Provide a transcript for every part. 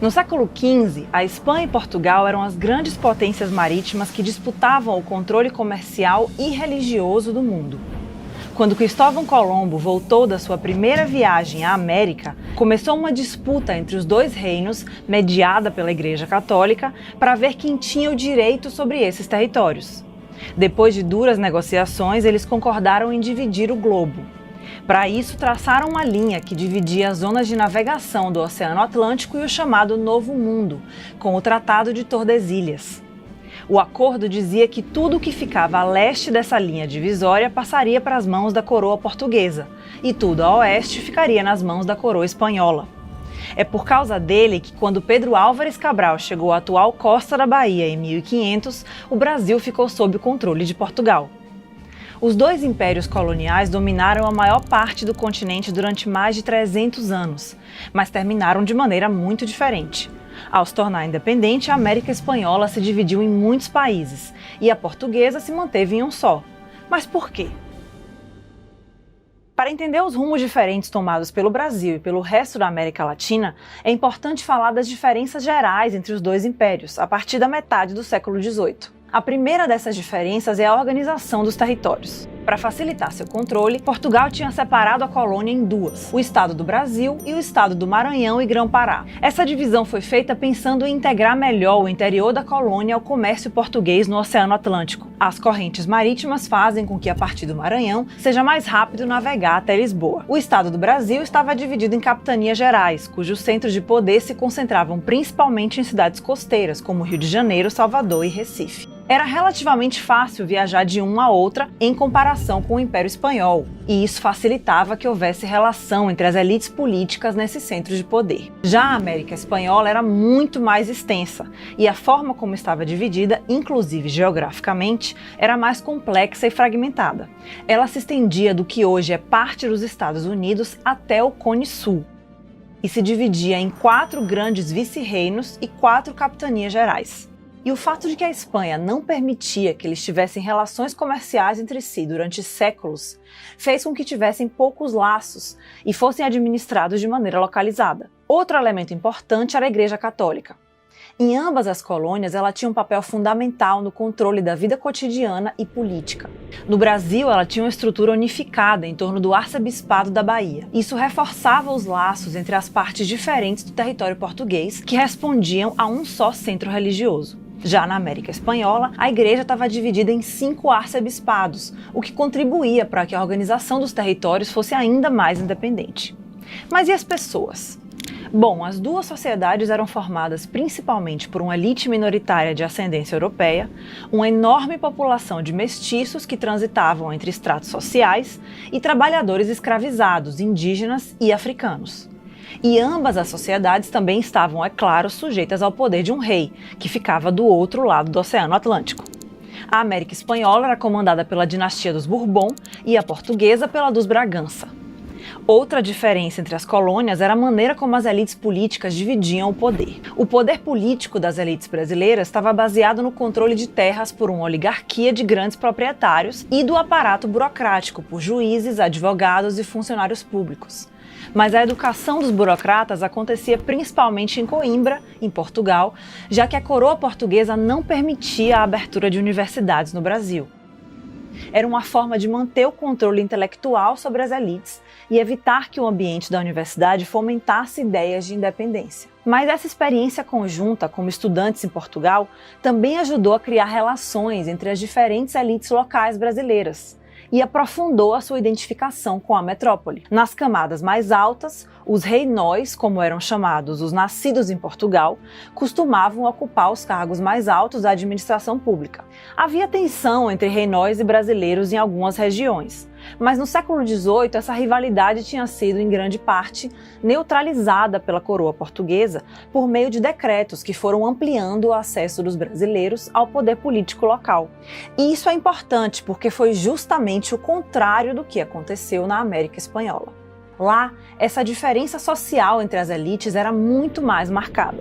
No século XV, a Espanha e Portugal eram as grandes potências marítimas que disputavam o controle comercial e religioso do mundo. Quando Cristóvão Colombo voltou da sua primeira viagem à América, começou uma disputa entre os dois reinos, mediada pela Igreja Católica, para ver quem tinha o direito sobre esses territórios. Depois de duras negociações, eles concordaram em dividir o globo. Para isso, traçaram uma linha que dividia as zonas de navegação do Oceano Atlântico e o chamado Novo Mundo, com o Tratado de Tordesilhas. O acordo dizia que tudo o que ficava a leste dessa linha divisória passaria para as mãos da coroa portuguesa, e tudo a oeste ficaria nas mãos da coroa espanhola. É por causa dele que, quando Pedro Álvares Cabral chegou à atual costa da Bahia em 1500, o Brasil ficou sob o controle de Portugal. Os dois impérios coloniais dominaram a maior parte do continente durante mais de 300 anos, mas terminaram de maneira muito diferente. Ao se tornar independente, a América Espanhola se dividiu em muitos países e a portuguesa se manteve em um só. Mas por quê? Para entender os rumos diferentes tomados pelo Brasil e pelo resto da América Latina, é importante falar das diferenças gerais entre os dois impérios, a partir da metade do século XVIII. A primeira dessas diferenças é a organização dos territórios. Para facilitar seu controle, Portugal tinha separado a colônia em duas, o Estado do Brasil e o Estado do Maranhão e Grão-Pará. Essa divisão foi feita pensando em integrar melhor o interior da colônia ao comércio português no Oceano Atlântico. As correntes marítimas fazem com que, a partir do Maranhão, seja mais rápido navegar até Lisboa. O Estado do Brasil estava dividido em capitanias gerais, cujos centros de poder se concentravam principalmente em cidades costeiras, como Rio de Janeiro, Salvador e Recife. Era relativamente fácil viajar de uma a outra em comparação com o Império Espanhol, e isso facilitava que houvesse relação entre as elites políticas nesses centros de poder. Já a América Espanhola era muito mais extensa, e a forma como estava dividida, inclusive geograficamente, era mais complexa e fragmentada. Ela se estendia do que hoje é parte dos Estados Unidos até o Cone Sul, e se dividia em 4 grandes vice-reinos e 4 capitanias gerais. E o fato de que a Espanha não permitia que eles tivessem relações comerciais entre si durante séculos fez com que tivessem poucos laços e fossem administrados de maneira localizada. Outro elemento importante era a Igreja Católica. Em ambas as colônias, ela tinha um papel fundamental no controle da vida cotidiana e política. No Brasil, ela tinha uma estrutura unificada em torno do arcebispado da Bahia. Isso reforçava os laços entre as partes diferentes do território português, que respondiam a um só centro religioso. Já na América Espanhola, a igreja estava dividida em 5 arcebispados, o que contribuía para que a organização dos territórios fosse ainda mais independente. Mas e as pessoas? Bom, as duas sociedades eram formadas principalmente por uma elite minoritária de ascendência europeia, uma enorme população de mestiços que transitavam entre estratos sociais e trabalhadores escravizados, indígenas e africanos. E ambas as sociedades também estavam, é claro, sujeitas ao poder de um rei, que ficava do outro lado do Oceano Atlântico. A América Espanhola era comandada pela dinastia dos Bourbon e a portuguesa pela dos Bragança. Outra diferença entre as colônias era a maneira como as elites políticas dividiam o poder. O poder político das elites brasileiras estava baseado no controle de terras por uma oligarquia de grandes proprietários e do aparato burocrático por juízes, advogados e funcionários públicos. Mas a educação dos burocratas acontecia principalmente em Coimbra, em Portugal, já que a coroa portuguesa não permitia a abertura de universidades no Brasil. Era uma forma de manter o controle intelectual sobre as elites e evitar que o ambiente da universidade fomentasse ideias de independência. Mas essa experiência conjunta como estudantes em Portugal também ajudou a criar relações entre as diferentes elites locais brasileiras e aprofundou a sua identificação com a metrópole. Nas camadas mais altas, os reinóis, como eram chamados os nascidos em Portugal, costumavam ocupar os cargos mais altos da administração pública. Havia tensão entre reinóis e brasileiros em algumas regiões, mas no século XVIII essa rivalidade tinha sido, em grande parte, neutralizada pela coroa portuguesa por meio de decretos que foram ampliando o acesso dos brasileiros ao poder político local. E isso é importante porque foi justamente o contrário do que aconteceu na América Espanhola. Lá, essa diferença social entre as elites era muito mais marcada.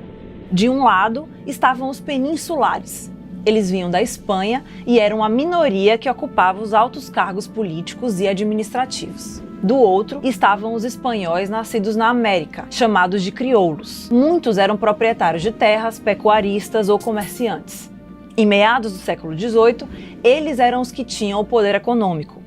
De um lado, estavam os peninsulares. Eles vinham da Espanha e eram a minoria que ocupava os altos cargos políticos e administrativos. Do outro estavam os espanhóis nascidos na América, chamados de crioulos. Muitos eram proprietários de terras, pecuaristas ou comerciantes. Em meados do século XVIII, eles eram os que tinham o poder econômico.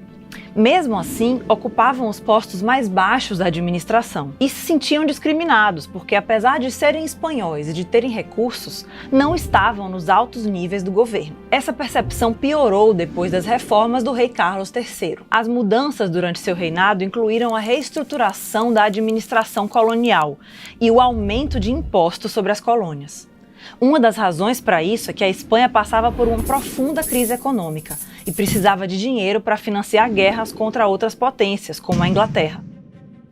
Mesmo assim, ocupavam os postos mais baixos da administração e se sentiam discriminados porque, apesar de serem espanhóis e de terem recursos, não estavam nos altos níveis do governo. Essa percepção piorou depois das reformas do rei Carlos III. As mudanças durante seu reinado incluíram a reestruturação da administração colonial e o aumento de impostos sobre as colônias. Uma das razões para isso é que a Espanha passava por uma profunda crise econômica e precisava de dinheiro para financiar guerras contra outras potências, como a Inglaterra.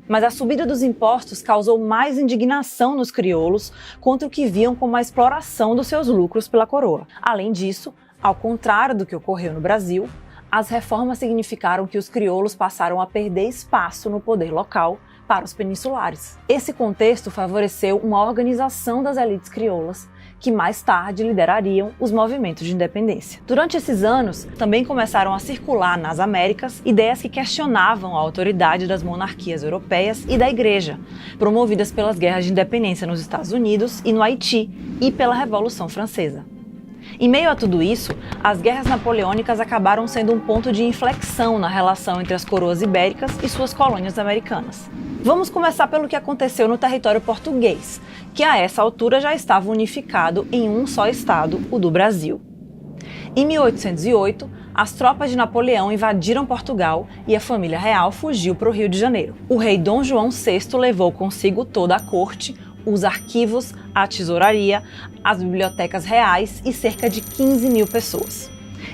Mas a subida dos impostos causou mais indignação nos crioulos contra o que viam como a exploração dos seus lucros pela coroa. Além disso, ao contrário do que ocorreu no Brasil, as reformas significaram que os crioulos passaram a perder espaço no poder local para os peninsulares. Esse contexto favoreceu uma organização das elites crioulas, que mais tarde liderariam os movimentos de independência. Durante esses anos, também começaram a circular nas Américas ideias que questionavam a autoridade das monarquias europeias e da Igreja, promovidas pelas guerras de independência nos Estados Unidos e no Haiti e pela Revolução Francesa. Em meio a tudo isso, as guerras napoleônicas acabaram sendo um ponto de inflexão na relação entre as coroas ibéricas e suas colônias americanas. Vamos começar pelo que aconteceu no território português, que a essa altura já estava unificado em um só estado, o do Brasil. Em 1808, as tropas de Napoleão invadiram Portugal e a família real fugiu para o Rio de Janeiro. O rei Dom João VI levou consigo toda a corte, os arquivos, a tesouraria, as bibliotecas reais e cerca de 15 mil pessoas.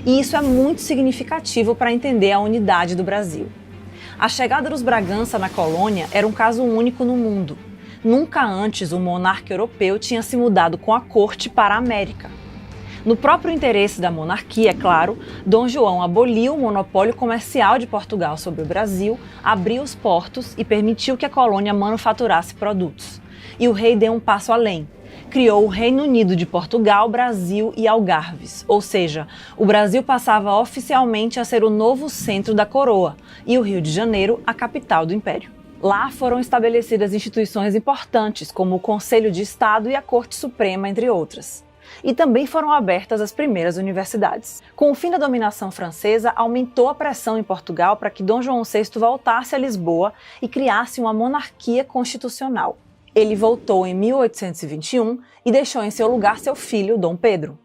E isso é muito significativo para entender a unidade do Brasil. A chegada dos Bragança na colônia era um caso único no mundo. Nunca antes um monarca europeu tinha se mudado com a corte para a América. No próprio interesse da monarquia, é claro, Dom João aboliu o monopólio comercial de Portugal sobre o Brasil, abriu os portos e permitiu que a colônia manufaturasse produtos. E o rei deu um passo além. Criou o Reino Unido de Portugal, Brasil e Algarves, ou seja, o Brasil passava oficialmente a ser o novo centro da coroa e o Rio de Janeiro a capital do Império. Lá foram estabelecidas instituições importantes, como o Conselho de Estado e a Corte Suprema, entre outras. E também foram abertas as primeiras universidades. Com o fim da dominação francesa, aumentou a pressão em Portugal para que Dom João VI voltasse a Lisboa e criasse uma monarquia constitucional. Ele voltou em 1821 e deixou em seu lugar seu filho, Dom Pedro.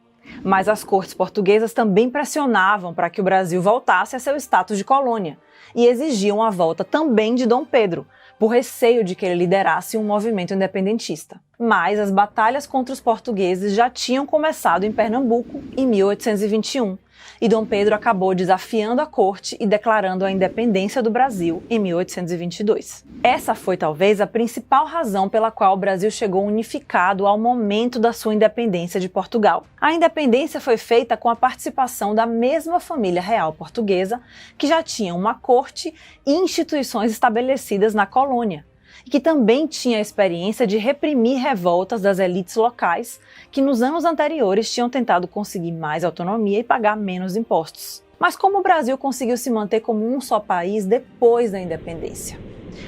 Mas as cortes portuguesas também pressionavam para que o Brasil voltasse a seu status de colônia e exigiam a volta também de Dom Pedro, por receio de que ele liderasse um movimento independentista. Mas as batalhas contra os portugueses já tinham começado em Pernambuco em 1821, e Dom Pedro acabou desafiando a corte e declarando a independência do Brasil em 1822. Essa foi talvez a principal razão pela qual o Brasil chegou unificado ao momento da sua independência de Portugal. A independência foi feita com a participação da mesma família real portuguesa, que já tinha uma corte e instituições estabelecidas na colônia, e que também tinha a experiência de reprimir revoltas das elites locais que nos anos anteriores tinham tentado conseguir mais autonomia e pagar menos impostos. Mas como o Brasil conseguiu se manter como um só país depois da independência?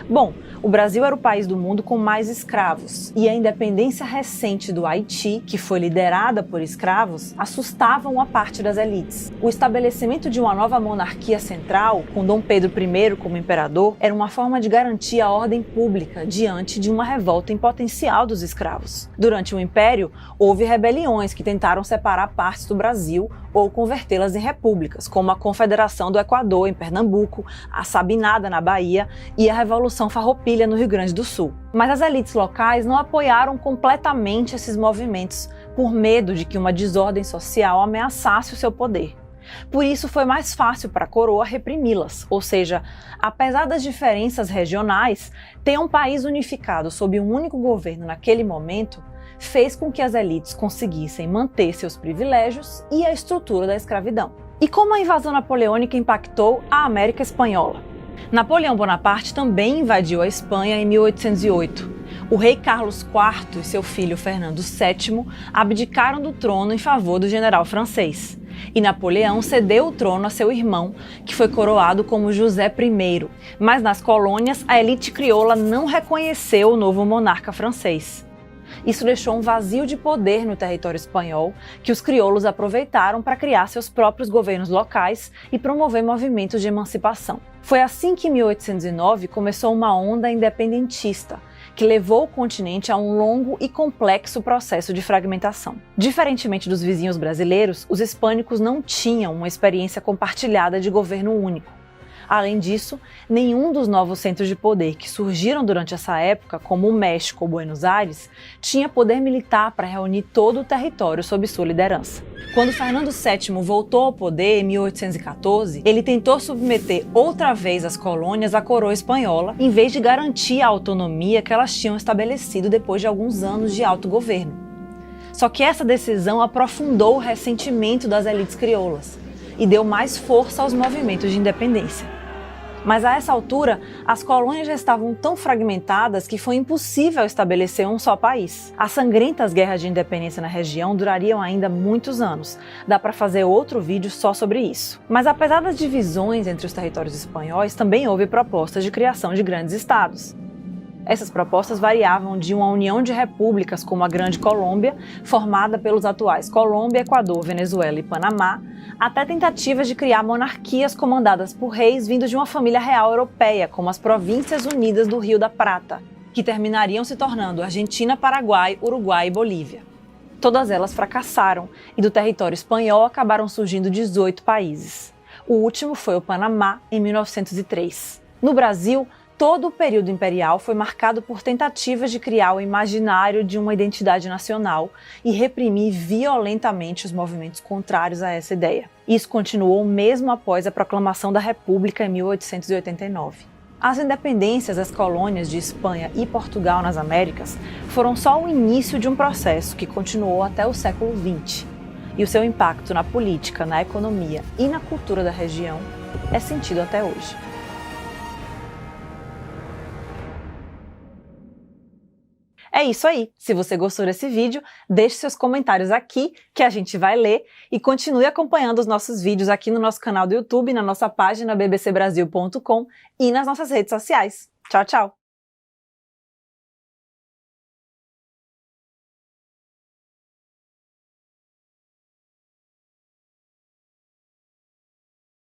Bom, o Brasil era o país do mundo com mais escravos, e a independência recente do Haiti, que foi liderada por escravos, assustava uma parte das elites. O estabelecimento de uma nova monarquia central, com Dom Pedro I como imperador, era uma forma de garantir a ordem pública diante de uma revolta em potencial dos escravos. Durante o Império, houve rebeliões que tentaram separar partes do Brasil ou convertê-las em repúblicas, como a Confederação do Equador, em Pernambuco, a Sabinada, na Bahia, e a Revolução Farroupilha, no Rio Grande do Sul. Mas as elites locais não apoiaram completamente esses movimentos, por medo de que uma desordem social ameaçasse o seu poder. Por isso foi mais fácil para a coroa reprimi-las, ou seja, apesar das diferenças regionais, ter um país unificado sob um único governo naquele momento fez com que as elites conseguissem manter seus privilégios e a estrutura da escravidão. E como a invasão napoleônica impactou a América Espanhola? Napoleão Bonaparte também invadiu a Espanha em 1808. O rei Carlos IV e seu filho Fernando VII abdicaram do trono em favor do general francês. E Napoleão cedeu o trono a seu irmão, que foi coroado como José I. Mas nas colônias, a elite crioula não reconheceu o novo monarca francês. Isso deixou um vazio de poder no território espanhol, que os crioulos aproveitaram para criar seus próprios governos locais e promover movimentos de emancipação. Foi assim que em 1809 começou uma onda independentista, que levou o continente a um longo e complexo processo de fragmentação. Diferentemente dos vizinhos brasileiros, os hispânicos não tinham uma experiência compartilhada de governo único. Além disso, nenhum dos novos centros de poder que surgiram durante essa época, como o México ou Buenos Aires, tinha poder militar para reunir todo o território sob sua liderança. Quando Fernando VII voltou ao poder em 1814, ele tentou submeter outra vez as colônias à coroa espanhola, em vez de garantir a autonomia que elas tinham estabelecido depois de alguns anos de autogoverno. Só que essa decisão aprofundou o ressentimento das elites crioulas e deu mais força aos movimentos de independência. Mas a essa altura, as colônias já estavam tão fragmentadas que foi impossível estabelecer um só país. As sangrentas guerras de independência na região durariam ainda muitos anos. Dá para fazer outro vídeo só sobre isso. Mas apesar das divisões entre os territórios espanhóis, também houve propostas de criação de grandes estados. Essas propostas variavam de uma união de repúblicas como a Grande Colômbia, formada pelos atuais Colômbia, Equador, Venezuela e Panamá, até tentativas de criar monarquias comandadas por reis vindos de uma família real europeia, como as Províncias Unidas do Rio da Prata, que terminariam se tornando Argentina, Paraguai, Uruguai e Bolívia. Todas elas fracassaram e do território espanhol acabaram surgindo 18 países. O último foi o Panamá, em 1903. No Brasil, todo o período imperial foi marcado por tentativas de criar o imaginário de uma identidade nacional e reprimir violentamente os movimentos contrários a essa ideia. Isso continuou mesmo após a proclamação da República em 1889. As independências das colônias de Espanha e Portugal nas Américas foram só o início de um processo que continuou até o século XX. E o seu impacto na política, na economia e na cultura da região é sentido até hoje. É isso aí! Se você gostou desse vídeo, deixe seus comentários aqui, que a gente vai ler, e continue acompanhando os nossos vídeos aqui no nosso canal do YouTube, na nossa página bbcbrasil.com e nas nossas redes sociais. Tchau, tchau!